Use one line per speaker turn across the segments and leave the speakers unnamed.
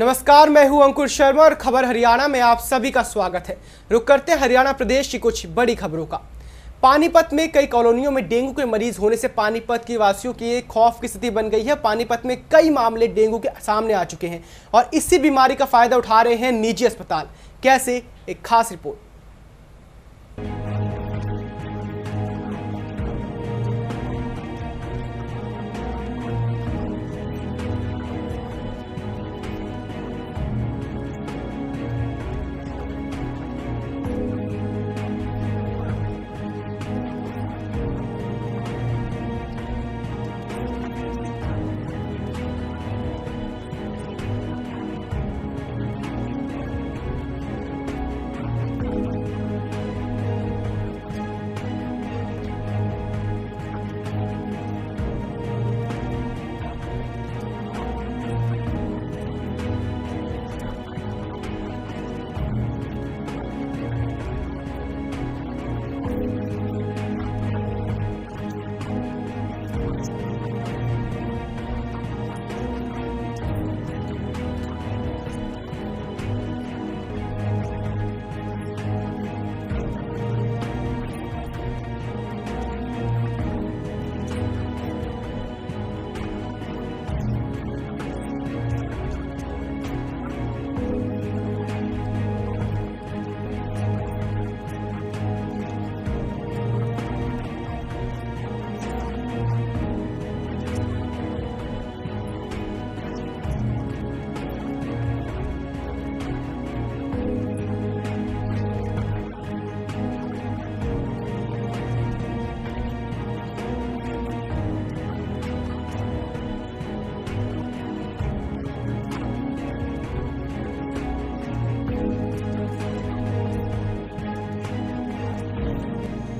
नमस्कार, मैं हूं अंकुर शर्मा और खबर हरियाणा में आप सभी का स्वागत है। रुक करते हैं हरियाणा प्रदेश की कुछ बड़ी खबरों का। पानीपत में कई कॉलोनियों में डेंगू के मरीज होने से पानीपत की वासियों की एक खौफ की स्थिति बन गई है। पानीपत में कई मामले डेंगू के सामने आ चुके हैं और इसी बीमारी का फायदा उठा रहे हैं निजी अस्पताल। कैसे, एक खास रिपोर्ट।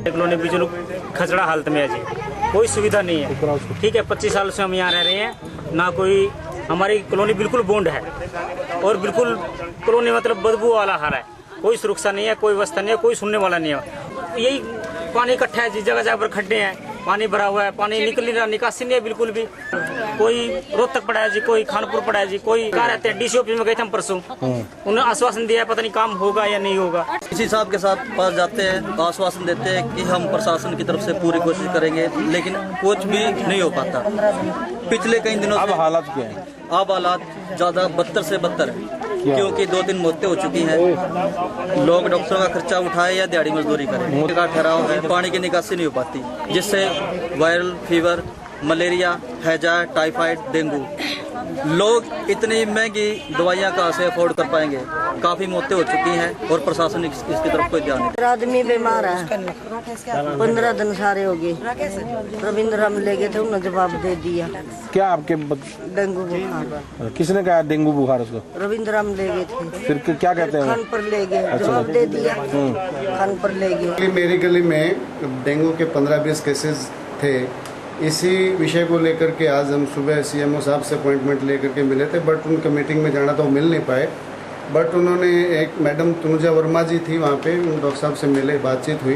कॉलोनी बिजलू खचड़ा हालत में है जी, कोई सुविधा नहीं है। ठीक है, 25 साल से हम यहाँ रह रहे हैं, ना कोई हमारी कॉलोनी बिल्कुल बॉन्ड है और बिल्कुल कॉलोनी मतलब बदबू वाला हाल है। कोई सुरक्षा नहीं है, कोई व्यवस्था नहीं है, कोई सुनने वाला नहीं है। यही पानी इकट्ठा है जी, जगह जगह पर खड्डे हैं, पानी भरा हुआ है, पानी निकल नहीं रहा, निकासी नहीं है बिल्कुल भी। कोई रोहतक पड़ा है जी, कोई खानपुर पड़ा है जी, कोई कहाँ रहते हैं। डीसी ऑफिस में गए थे हम परसों, उन्होंने आश्वासन दिया है, पता नहीं काम होगा या नहीं होगा।
इसी साहब के साथ पास जाते हैं, आश्वासन देते हैं कि हम प्रशासन की तरफ से पूरी कोशिश करेंगे, लेकिन कुछ भी नहीं हो पाता। पिछले कई दिनों
अब हालात क्या है?
अब हालात ज्यादा बदतर से बदतर है, क्योंकि 2-3 मौतें हो चुकी हैं। लोग डॉक्टरों का खर्चा उठाए या दिहाड़ी मजदूरी करें, मौत का ठहराव है, पानी की निकासी नहीं हो पाती, जिससे वायरल फीवर, मलेरिया, हैजा, टाइफाइड, डेंगू। लोग इतनी महंगी दवाइयाँ कहाँ से अफोर्ड कर पाएंगे। काफी मौतें हो चुकी हैं और प्रशासन इसकी तरफ कोई ध्यान नहीं।
आदमी बीमार है, 15 दिन सारे हो गए। रविंद्र हम ले गए थे, उन्होंने जवाब दे दिया।
क्या आपके
डेंगू बुखार।
किसने कहा डेंगू बुखार उसको?
रविंद्र हम ले गए थे।
फिर क्या कहते हैं?
खान पर ले गए, जवाब दे दिया, खान पर ले गए।
मेरी गली में डेंगू के 15-20 केसेस थे। इसी विषय को लेकर के आज हम सुबह सीएमओ साहब से अपॉइंटमेंट लेकर के मिले थे, बट उनका मीटिंग में जाना तो मिल नहीं पाए। बट उन्होंने एक मैडम तनुजा वर्मा जी थी वहाँ पे, डॉक्टर साहब से मिले, बातचीत हुई,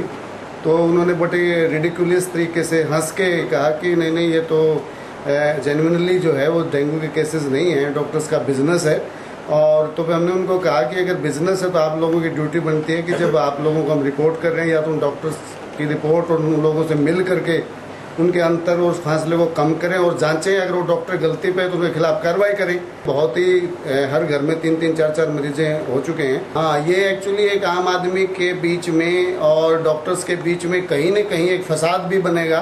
तो उन्होंने बड़े रिडिकुलस तरीके से हंस के कहा कि नहीं ये तो जेन्युइनली जो है वो डेंगू के केसेस नहीं हैं, डॉक्टर्स का बिजनेस है। और तो फिर हमने उनको कहा कि अगर बिजनेस है तो आप लोगों की ड्यूटी बनती है कि जब आप लोगों को हम रिपोर्ट कर रहे हैं, या तो उन डॉक्टर्स की रिपोर्ट और उन लोगों से मिल करके उनके अंतर और फासले को कम करें और जांचें, अगर वो डॉक्टर गलती पे तो उनके खिलाफ कार्रवाई करें। बहुत ही हर घर में 3-3, 4-4 मरीजें हो चुके हैं। हाँ, ये एक्चुअली एक आम आदमी के बीच में और डॉक्टर्स के बीच में कहीं न कहीं एक फसाद भी बनेगा,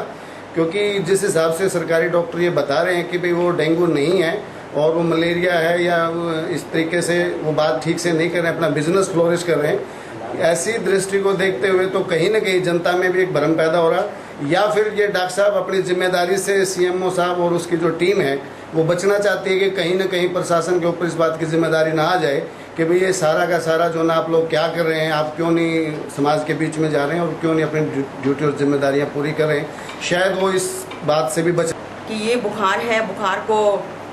क्योंकि जिस हिसाब से सरकारी डॉक्टर ये बता रहे हैं कि भाई वो डेंगू नहीं है और वो मलेरिया है, या इस तरीके से वो बात ठीक से नहीं कर रहे हैं, अपना बिजनेस फ्लोरिश कर रहे हैं। ऐसी दृष्टि को देखते हुए तो कहीं न कहीं जनता में भी एक भ्रम पैदा हो रहा, या फिर ये डॉक्टर साहब अपनी जिम्मेदारी से सीएमओ साहब और उसकी जो टीम है वो बचना चाहती है कि कहीं न कहीं प्रशासन के ऊपर इस बात की जिम्मेदारी ना आ जाए कि भाई ये सारा का सारा जो ना आप लोग क्या कर रहे हैं, आप क्यों नहीं समाज के बीच में जा रहे हैं और क्यों नहीं अपनी ड्यूटी और जिम्मेदारियाँ पूरी कर रहे हैं। शायद वो इस बात से भी बच
कि ये बुखार है, बुखार को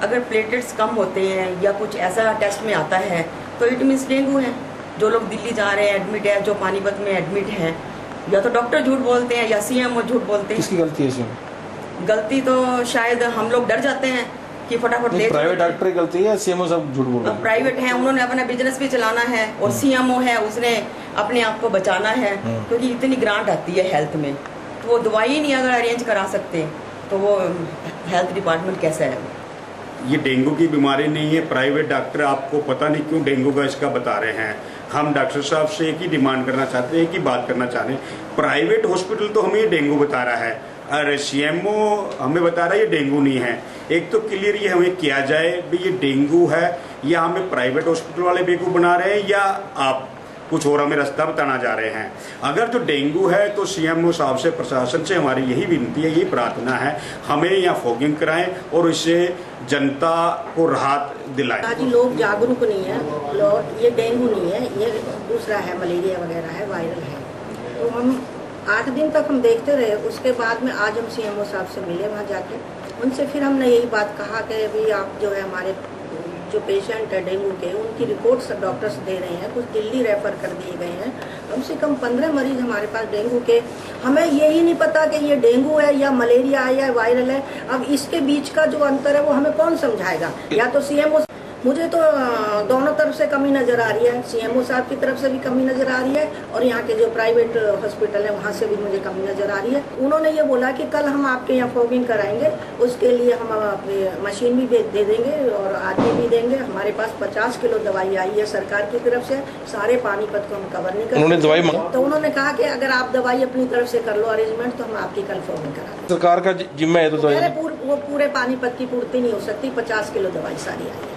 अगर प्लेटलेट्स कम होते हैं या कुछ ऐसा टेस्ट में आता है तो इट मीन्स डेंगू है। जो लोग दिल्ली जा रहे हैं एडमिट है, जो पानीपत में एडमिट है, या तो डॉक्टर झूठ बोलते हैं या सीएमओ झूठ बोलते हैं।
किसकी गलती है इसमें?
गलती तो शायद हम लोग डर जाते हैं कि फटाफट ले
प्राइवेट डॉक्टर की गलती है, सीएमओ सब झूठ बोल रहे हैं।
प्राइवेट है, उन्होंने अपना बिजनेस भी चलाना है और सीएमओ है, उसने अपने आप को बचाना है, क्योंकि इतनी ग्रांट आती है हेल्थ में, तो वो दवाई नहीं अगर अरेंज करा सकते तो वो हेल्थ डिपार्टमेंट कैसा है?
ये डेंगू की बीमारी नहीं है। प्राइवेट डॉक्टर आपको पता नहीं क्यों डेंगू का इसका बता रहे हैं। हम डॉक्टर साहब से एक ही डिमांड करना चाहते हैं, एक ही बात करना चाह रहे हैं, प्राइवेट हॉस्पिटल तो हमें ये डेंगू बता रहा है और सीएमओ हमें बता रहा है ये डेंगू नहीं है। एक तो क्लियर ये हमें किया जाए भी ये डेंगू है या हमें प्राइवेट हॉस्पिटल वाले बेवकूफ़ बना रहे हैं या आप कुछ और हमें रास्ता बताना जा रहे हैं। अगर जो डेंगू है तो सीएमओ साहब से, प्रशासन से हमारी यही विनती है, यही प्रार्थना है, हमें यहाँ फॉगिंग कराएं और इससे जनता को राहत दिलाएं।
आज लोग जागरूक नहीं है, लोग ये डेंगू नहीं है, ये दूसरा है, मलेरिया वगैरह है, वायरल है। तो हम 8 दिन तक हम देखते रहे, उसके बाद में आज हम सीएमओ साहब से मिले वहाँ जाके, उनसे फिर हमने यही बात कहा कि अभी आप जो है हमारे जो पेशेंट है डेंगू के, उनकी रिपोर्ट्स डॉक्टर्स दे रहे हैं, कुछ दिल्ली रेफर कर दिए गए हैं, कम से कम 15 मरीज हमारे पास डेंगू के। हमें यही नहीं पता कि ये डेंगू है या मलेरिया है या वायरल है। अब इसके बीच का जो अंतर है वो हमें कौन समझाएगा? या तो सीएमओ, मुझे तो दोनों तरफ से कमी नज़र आ रही है, सीएमओ साहब की तरफ से भी कमी नज़र आ रही है और यहाँ के जो प्राइवेट हॉस्पिटल है वहाँ से भी मुझे कमी नज़र आ रही है। उन्होंने ये बोला कि कल हम आपके यहाँ फॉगिंग कराएंगे, उसके लिए हम अपनी मशीन भी दे देंगे और आदमी भी देंगे। हमारे पास 50 किलो दवाई आई है सरकार की तरफ से, सारे पानीपत को हम कवर नहीं कर
उन्होंने दवाई
तो उन्होंने कहा कि अगर आप दवाई अपनी तरफ से कर लो अरेंजमेंट तो हम आपकी कल फॉगिंग करा देंगे।
सरकार का जिम्मा है तो
वो पूरे पानीपत की पूर्ति नहीं हो सकती, 50 किलो दवाई सारी आई है।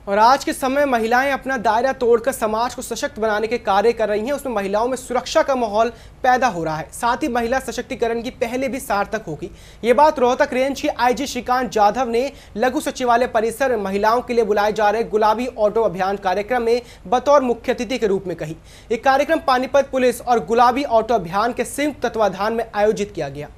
और आज के समय महिलाएं अपना दायरा तोड़कर समाज को सशक्त बनाने के कार्य कर रही हैं। उसमें महिलाओं में सुरक्षा का माहौल पैदा हो रहा है, साथ ही महिला सशक्तिकरण की पहले भी सार्थक होगी। ये बात रोहतक रेंज के आईजी श्रीकांत जाधव ने लघु सचिवालय परिसर में महिलाओं के लिए बुलाए जा रहे गुलाबी ऑटो अभियान कार्यक्रम में बतौर मुख्य अतिथि के रूप में कही। ये कार्यक्रम पानीपत पुलिस और गुलाबी ऑटो अभियान के संयुक्त तत्वाधान में आयोजित किया गया।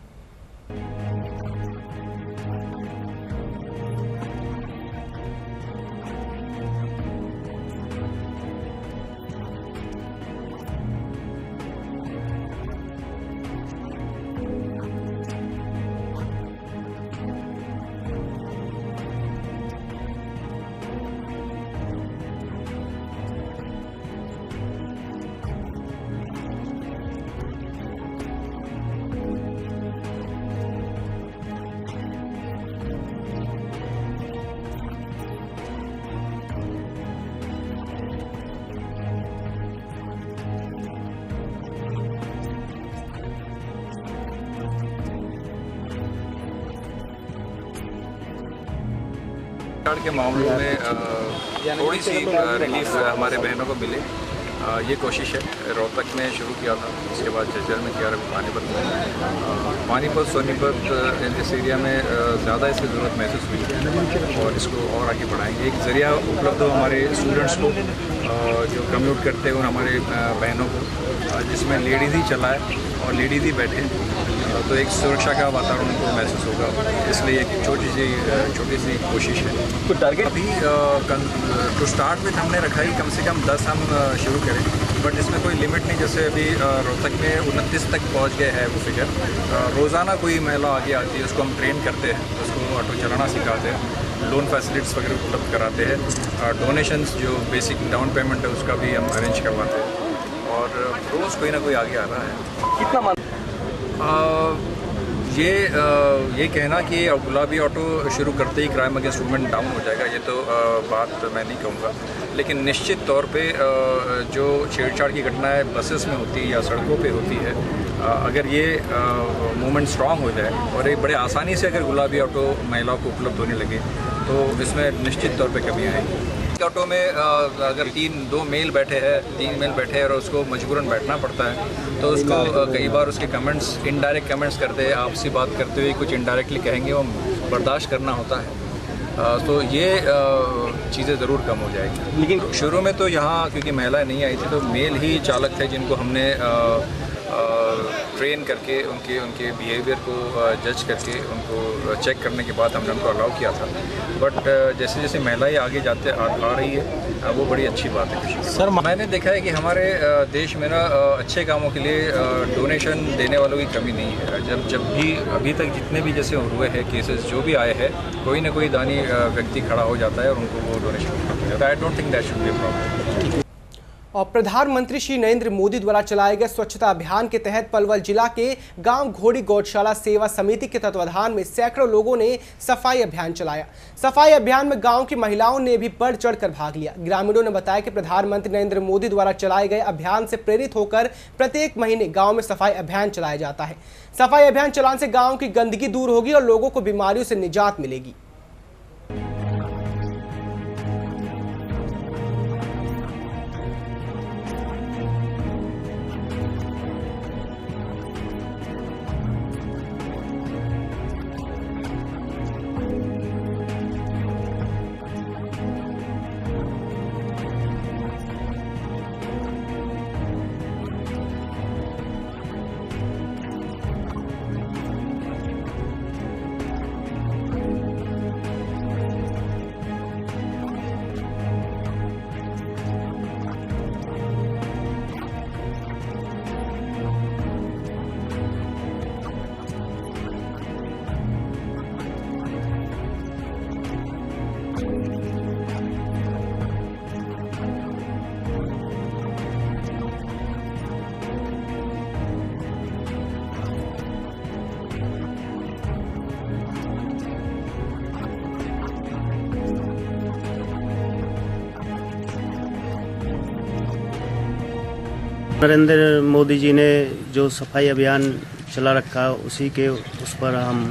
के मामलों में थोड़ी सी रिलीफ हमारे बहनों को मिले, ये कोशिश है। रोहतक में शुरू किया था, उसके बाद जज्जर में किया, पानीपत में। पानीपत सोनीपत इस एरिया में ज़्यादा इसकी ज़रूरत महसूस हुई है और इसको और आगे बढ़ाएंगे। एक ज़रिया उपलब्ध हो हमारे स्टूडेंट्स को जो कम्यूट करते हैं हमारे बहनों को, जिसमें लेडीज़ ही चलाए और लेडीज़ ही बैठे, तो एक सुरक्षा का वातावरण उनको महसूस होगा। इसलिए एक छोटी सी कोशिश है। तो टारगेट अभी टू स्टार्ट विथ हमने रखा ही कम से कम 10 हम शुरू करें, बट इसमें कोई लिमिट नहीं। जैसे अभी रोहतक में 29 तक पहुंच गए है वो फिगर। रोज़ाना कोई महिला आगे आती है, उसको हम ट्रेन करते हैं, उसको ऑटो चलाना सिखाते हैं, लोन फैसिलिटीज़ वगैरह उपलब्ध कराते हैं, डोनेशंस जो बेसिक डाउन पेमेंट है उसका भी हम अरेंज करवाते हैं और रोज़ कोई ना कोई आगे आ रहा है। कितना ये कहना कि गुलाबी ऑटो शुरू करते ही क्राइम अगेंस्ट वुमेन डाउन हो जाएगा, ये तो बात मैं नहीं कहूँगा। लेकिन निश्चित तौर पे जो छेड़छाड़ की घटनाएं बसेस में होती है या सड़कों पे होती है, अगर ये मूवमेंट स्ट्रांग हो जाए और एक बड़े आसानी से अगर गुलाबी ऑटो महिलाओं को उपलब्ध होने लगे तो इसमें निश्चित तौर पे कमी आएगी। ऑटो में अगर 2 मेल बैठे हैं, 3 मेल बैठे हैं और उसको मजबूरन बैठना पड़ता है, तो उसको कई बार उसके कमेंट्स, इनडायरेक्ट कमेंट्स करते हैं, आपसी बात करते हुए कुछ इनडायरेक्टली कहेंगे, वो बर्दाश्त करना होता है। तो ये चीज़ें ज़रूर कम हो जाएगी। लेकिन शुरू में तो यहाँ क्योंकि महिलाएं नहीं आई थी, तो मेल ही चालक थे जिनको हमने ट्रेन करके उनके बिहेवियर को जज करके उनको चेक करने के बाद हमने उनको अलाउ किया था। बट जैसे जैसे महिलाएं आगे आ रही है वो बड़ी अच्छी बात है। सर मैंने देखा है कि हमारे देश में ना अच्छे कामों के लिए डोनेशन देने वालों की कमी नहीं है। जब भी अभी तक जितने भी जैसे हुए हैं केसेस जो भी आए हैं, कोई ना कोई दानी व्यक्ति खड़ा हो जाता है और उनको वो donation. I don't think that should be a problem.
और प्रधानमंत्री श्री नरेंद्र मोदी द्वारा चलाए गए स्वच्छता अभियान के तहत पलवल जिला के गांव घोड़ी गौशाला सेवा समिति के तत्वाधान में सैकड़ों लोगों ने सफाई अभियान चलाया। सफाई अभियान में गांव की महिलाओं ने भी बढ़ चढ़कर भाग लिया। ग्रामीणों ने बताया कि प्रधानमंत्री नरेंद्र मोदी द्वारा चलाए गए अभियान से प्रेरित होकर प्रत्येक महीने गाँव में सफाई अभियान चलाया जाता है। सफाई अभियान चलाने से गाँव की गंदगी दूर होगी और लोगों को बीमारियों से निजात मिलेगी।
नरेंद्र मोदी जी ने जो सफाई अभियान चला रखा उसी के उस पर हम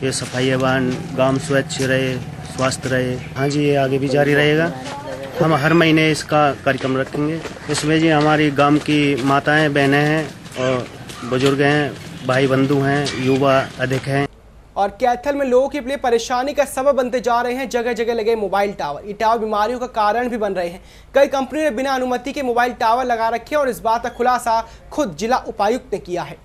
ये सफाई अभियान गांव स्वच्छ रहे, स्वस्थ रहे। हाँ जी, ये आगे भी जारी रहेगा। हम हर महीने इसका कार्यक्रम रखेंगे। इसमें जी हमारी गांव की माताएं, बहनें हैं और बुजुर्ग हैं, भाई बंधु हैं, युवा अधिक हैं।
और कैथल में लोगों के लिए परेशानी का सबब बनते जा रहे हैं जगह जगह लगे मोबाइल टावर। ये टावर बीमारियों का कारण भी बन रहे हैं। कई कंपनियों ने बिना अनुमति के मोबाइल टावर लगा रखे हैं और इस बात का खुलासा खुद जिला उपायुक्त ने किया है।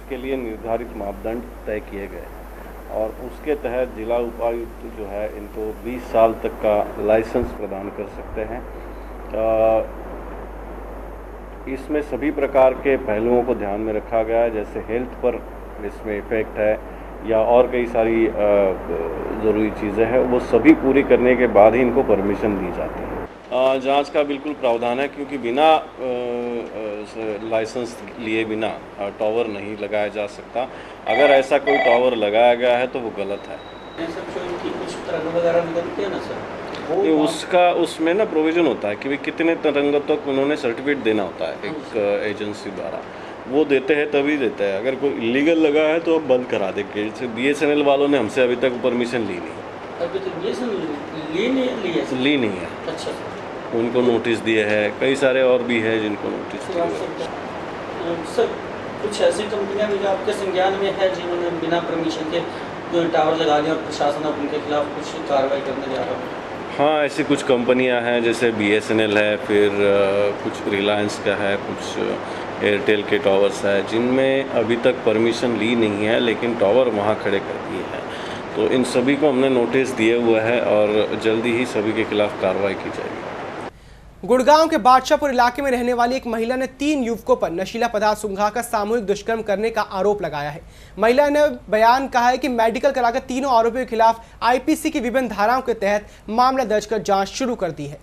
के लिए निर्धारित मापदंड तय किए गए और उसके तहत जिला उपायुक्त जो है इनको 20 साल तक का लाइसेंस प्रदान कर सकते हैं। इसमें सभी प्रकार के पहलुओं को ध्यान में रखा गया है, जैसे हेल्थ पर इसमें इफेक्ट है या और कई सारी ज़रूरी चीज़ें हैं, वो सभी पूरी करने के बाद ही इनको परमिशन दी जाती है। जांच का बिल्कुल प्रावधान है, क्योंकि बिना लाइसेंस लिए बिना टावर नहीं लगाया जा सकता। अगर ऐसा कोई टावर लगाया गया है तो वो गलत है।
कुछ तरंग वगैरह निकलते हैं ना सर,
उसका उसमें ना प्रोविज़न होता है कि भाई कितने तरंगों तक उन्होंने सर्टिफिकेट देना होता है एक एजेंसी द्वारा, वो देते हैं तभी देते हैं। अगर कोई इलीगल लगा है तो अब बंद करा देंगे। जैसे BSNL वालों ने हमसे अभी तक परमिशन ली नहीं।
अभी तो BSNL ली नहीं है।
अच्छा। उनको नोटिस दिए हैं, कई सारे और भी हैं जिनको नोटिस दिए हैं।
सर कुछ ऐसी कंपनियां भी जो आपके संज्ञान में है जिन्होंने बिना परमिशन के टावर लगा दिया और प्रशासन अब उनके खिलाफ कुछ कार्रवाई करने जा रहा है?
हाँ, ऐसी कुछ कंपनियां हैं जैसे BSNL है, फिर कुछ रिलायंस का है, कुछ एयरटेल के टावर्स है जिनमें अभी तक परमिशन ली नहीं है लेकिन टावर वहाँ खड़े कर दिए हैं। तो इन सभी को हमने नोटिस दिए हुआ है और जल्दी ही सभी के खिलाफ कार्रवाई की जाएगी।
गुड़गांव के बादशाहपुर इलाके में रहने वाली एक महिला ने 3 युवकों पर नशीला पदार्थ सुंघाकर सामूहिक दुष्कर्म करने का आरोप लगाया है। महिला ने बयान कहा है कि मेडिकल कराकर तीनों आरोपियों के खिलाफ IPC की विभिन्न धाराओं के तहत मामला दर्ज कर जांच शुरू कर दी है।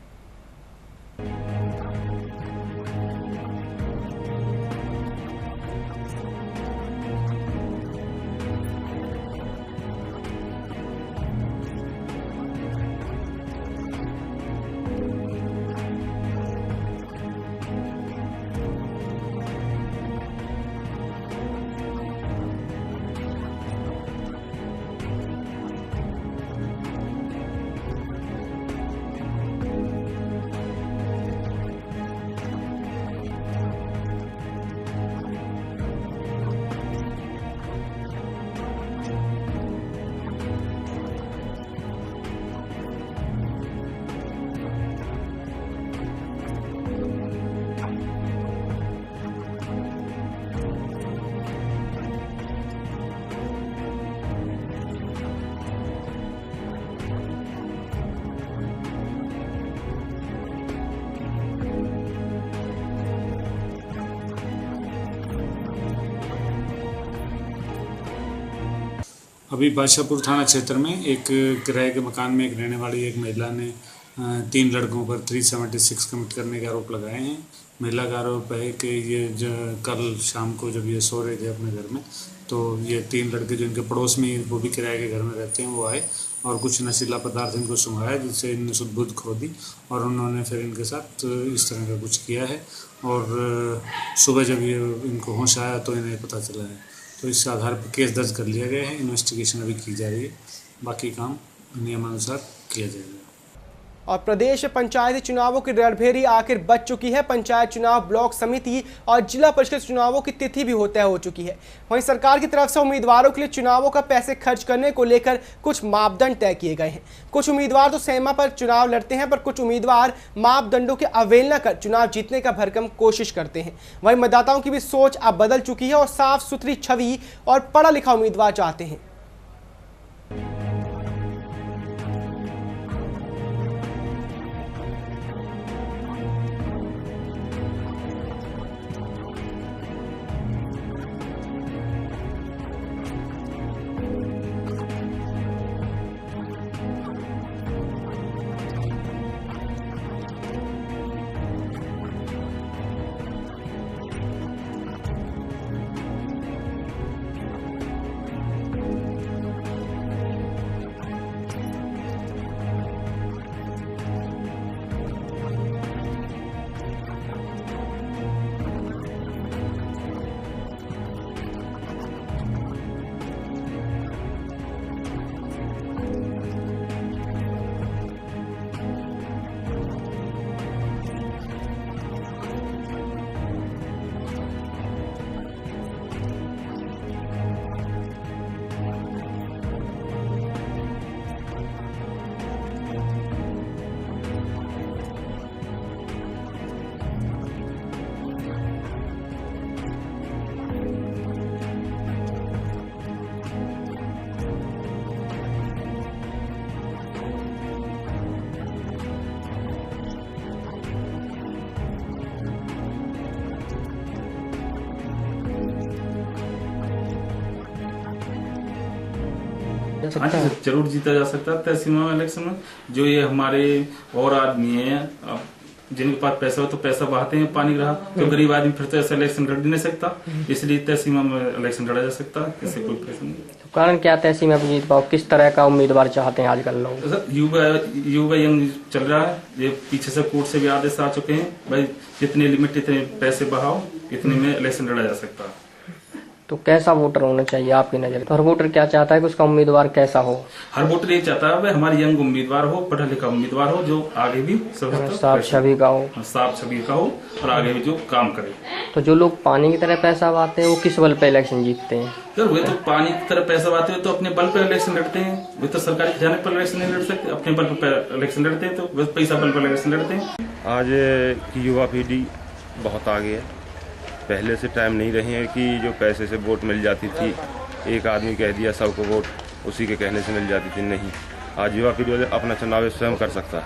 अभी बादशाहपुर थाना क्षेत्र में एक किराए के मकान में एक रहने वाली एक महिला ने 3 लड़कों पर 376 कमिट करने के आरोप लगाए हैं। महिला का आरोप है कि ये कल शाम को जब ये सो रहे थे अपने घर में तो ये 3 लड़के जो इनके पड़ोस में वो भी किराए के घर में रहते हैं वो आए और कुछ नशीला पदार्थ इनको सुंघाया जिससे इनने सुध-बुध खो दी और उन्होंने फिर इनके साथ इस तरह का कुछ किया है। और सुबह जब ये इनको होश आया तो इन्हें पता चला है, तो इस आधार पर केस दर्ज कर लिया गया है। इन्वेस्टिगेशन अभी की जा रही है, बाकी काम नियमानुसार किया जाएगा।
और प्रदेश पंचायती चुनावों की रणभेरी आखिर बच चुकी है। पंचायत चुनाव, ब्लॉक समिति और जिला परिषद चुनावों की तिथि भी तय हो चुकी है। वहीं सरकार की तरफ से उम्मीदवारों के लिए चुनावों का पैसे खर्च करने को लेकर कुछ मापदंड तय किए गए हैं। कुछ उम्मीदवार तो सीमा पर चुनाव लड़ते हैं, पर कुछ उम्मीदवार मापदंडों की अवहेलना कर चुनाव जीतने का भरकम कोशिश करते हैं। वहीं मतदाताओं की भी सोच अब बदल चुकी है और साफ सुथरी छवि और पढ़ा लिखा उम्मीदवार चाहते हैं।
जरूर जीता जा सकता है तहसील में इलेक्शन में। जो ये हमारे और आदमी है जिनके पास पैसा हो तो पैसा बहाते हैं पानी रहा, तो गरीब आदमी फिर तो ऐसा इलेक्शन लड़ नहीं सकता, इसलिए तहसील में इलेक्शन लड़ा जा सकता है, इससे कोई पैसा नहीं।
तो कारण क्या तहसील में जीत पाओ? किस तरह का उम्मीदवार चाहते हैं आजकल लोग?
युवा यंग चल रहा है, ये पीछे से कोर्ट से भी आदेश आ चुके हैं भाई जितने लिमिट इतने पैसे बहाओ, इतने में इलेक्शन लड़ा जा सकता है।
तो कैसा वोटर होना चाहिए आपकी नजर? तो हर वोटर क्या चाहता है कि उसका उम्मीदवार कैसा हो?
हर वोटर ये चाहता है हमारे यंग उम्मीदवार हो, पढ़ा लिखा उम्मीदवार हो, जो आगे भी
साफ छवि का हो,
साफ छवि का हो और आगे भी जो काम करे।
तो जो लोग पानी की तरह पैसा पाते हैं वो किस बल पे इलेक्शन जीतते हैं?
सर वे तो पानी की तरह पैसा पाते हैं तो अपने बल पर इलेक्शन लड़ते हैं। वे तो सरकारी खजाने पर इलेक्शन नहीं लड़ सकते, अपने बल पर इलेक्शन लड़ते हैं, तो वे पैसा बल पर इलेक्शन लड़ते हैं।
आज की युवा पीढ़ी बहुत आगे है। पहले से टाइम नहीं रहे हैं कि जो पैसे से वोट मिल जाती थी, एक आदमी कह दिया सबको वोट उसी के कहने से मिल जाती थी। नहीं, आज युवा पीढ़ी अपना चुनाव स्वयं कर सकता है।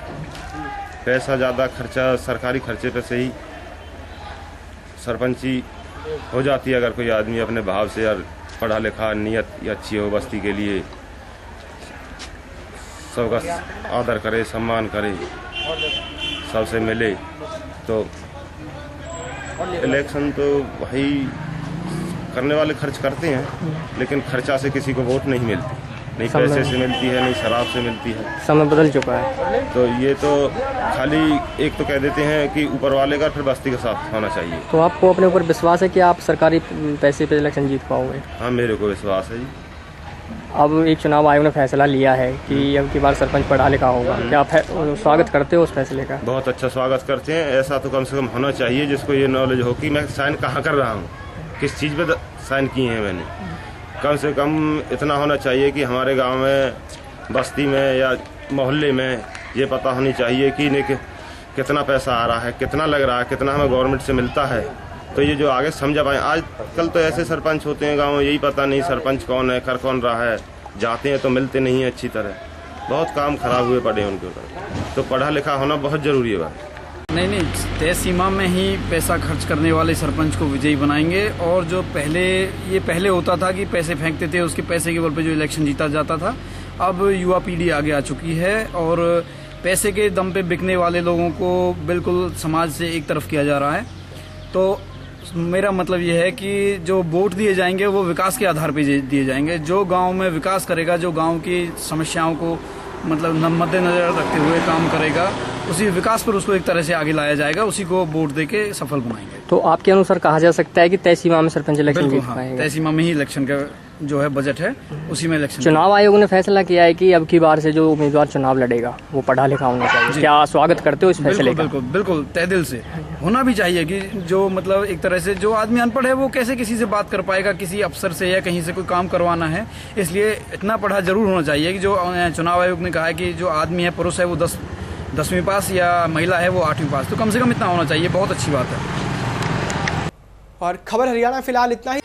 पैसा ज़्यादा खर्चा सरकारी खर्चे पर से ही सरपंची हो जाती है। अगर कोई आदमी अपने भाव से और पढ़ा लिखा नियत अच्छी हो, बस्ती के लिए सबका आदर करे, सम्मान करे, सबसे मिले, तो इलेक्शन तो भाई करने वाले खर्च करते हैं, लेकिन खर्चा से किसी को वोट नहीं मिलती, नहीं पैसे से मिलती है, नहीं शराब से मिलती है।
समय बदल चुका है।
तो ये तो खाली एक तो कह देते हैं कि ऊपर वाले का, फिर बस्ती का साथ होना चाहिए।
तो आपको अपने ऊपर विश्वास है कि आप सरकारी पैसे पे इलेक्शन जीत पाओगे?
हाँ, मेरे को विश्वास है जी।
अब एक चुनाव आयोग ने फैसला लिया है कि अब की बार सरपंच पढ़ा लिखा होगा, क्या आप स्वागत करते हो उस फैसले का?
बहुत अच्छा स्वागत करते हैं। ऐसा तो कम से कम होना चाहिए जिसको ये नॉलेज हो कि मैं साइन कहाँ कर रहा हूँ, किस चीज़ पे साइन किए हैं मैंने। कम से कम इतना होना चाहिए कि हमारे गांव में, बस्ती में या मोहल्ले में ये पता होनी चाहिए कि कितना पैसा आ रहा है, कितना लग रहा है, कितना हमें गवर्नमेंट से मिलता है। तो ये जो आगे समझा पाए। आजकल तो ऐसे सरपंच होते हैं गाँव में, यही पता नहीं सरपंच कौन है, कर कौन रहा है, जाते हैं तो मिलते नहीं हैं अच्छी तरह। बहुत काम खराब हुए पड़े हैं उनके ऊपर। तो पढ़ा लिखा होना बहुत ज़रूरी है भाई।
नहीं, तय सीमा में ही पैसा खर्च करने वाले सरपंच को विजयी बनाएंगे। और जो पहले होता था कि पैसे फेंकते थे, उसके पैसे के बल पे जो इलेक्शन जीता जाता था, अब युवा पीढ़ी आगे आ चुकी है और पैसे के दम पे बिकने वाले लोगों को बिल्कुल समाज से एक तरफ किया जा रहा है। तो मेरा मतलब ये है कि जो वोट दिए जाएंगे वो विकास के आधार पे दिए जाएंगे। जो गांव में विकास करेगा, जो गांव की समस्याओं को मतलब मद्देनजर रखते हुए काम करेगा, उसी विकास पर उसको एक तरह से आगे लाया जाएगा, उसी को वोट देके सफल बनाएंगे।
तो आपके अनुसार कहा जा सकता है कि तय सीमा में सरपंच इलेक्शन जीत पाएंगे?
तय सीमा में ही इलेक्शन का जो है बजट है, उसी में इलेक्शन।
चुनाव आयोग ने फैसला किया है कि अब की बार से जो उम्मीदवार चुनाव लड़ेगा वो पढ़ा लिखा होना चाहिए। क्या स्वागत करते हो इस फैसले का?
बिल्कुल तय दिल से होना भी चाहिए कि जो मतलब एक तरह से जो आदमी अनपढ़ है वो कैसे किसी से बात कर पाएगा, किसी अफसर से या कहीं से कोई काम करवाना है। इसलिए इतना पढ़ा जरूर होना चाहिए कि जो चुनाव आयोग ने कहा है कि जो आदमी है, पुरुष है, वो 10वीं पास या महिला है वो 8वीं पास, तो कम से कम इतना होना चाहिए। बहुत अच्छी बात है।
और खबर हरियाणा फिलहाल इतना ही।